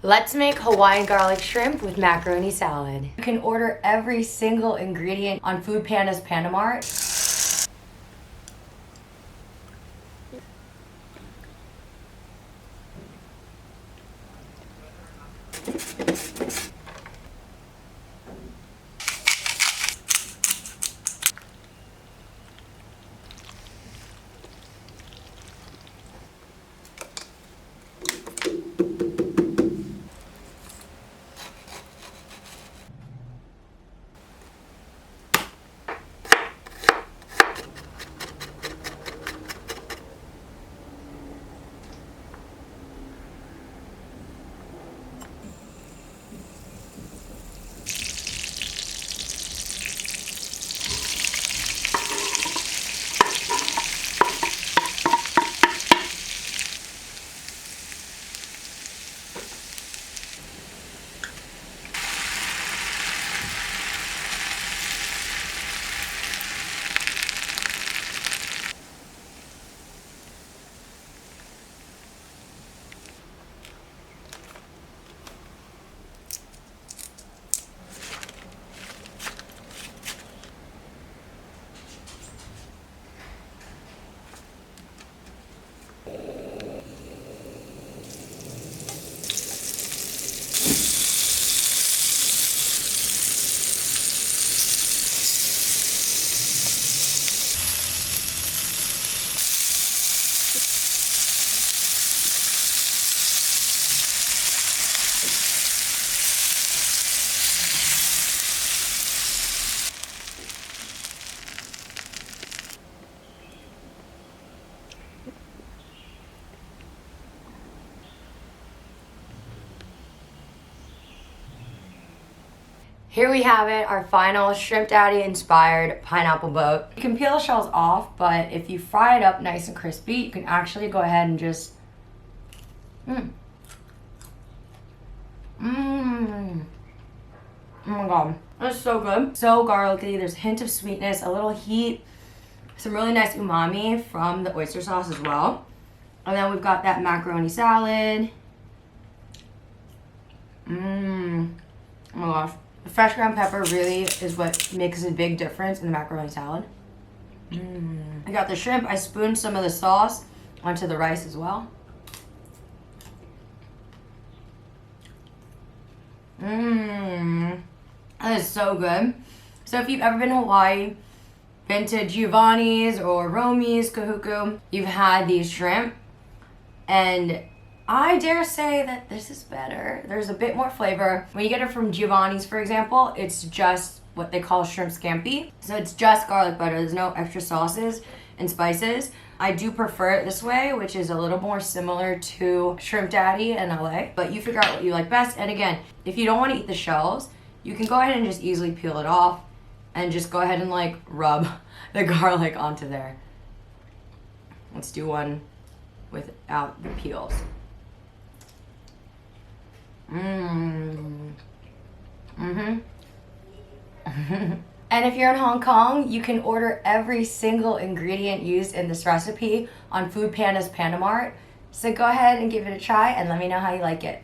Let's make Hawaiian garlic shrimp with macaroni salad. You can order every single ingredient on Foodpanda's Pandamart. Here we have it, our final Shrimp Daddy inspired pineapple boat. You can peel the shells off, but if you fry it up nice and crispy, you can actually go ahead and just, Oh my god, that's so good. So garlicky, there's a hint of sweetness, a little heat, some really nice umami from the oyster sauce as well. And then we've got that macaroni salad. Oh my gosh. The fresh ground pepper really is what makes a big difference in the macaroni salad. I got the shrimp. I spooned some of the sauce onto the rice as well. That is so good. So if you've ever been to Hawaii, been to Giovanni's or Romi's, Kahuku, you've had these shrimp, and I dare say that this is better. There's a bit more flavor. When you get it from Giovanni's, for example, it's just what they call shrimp scampi. So it's just garlic butter. There's no extra sauces and spices. I do prefer it this way, which is a little more similar to Shrimp Daddy in LA. But you figure out what you like best. And again, if you don't want to eat the shells, you can go ahead and just easily peel it off and just go ahead and like rub the garlic onto there. Let's do one without the peels. And if you're in Hong Kong, you can order every single ingredient used in this recipe on Foodpanda's Pandamart. So go ahead and give it a try and let me know how you like it.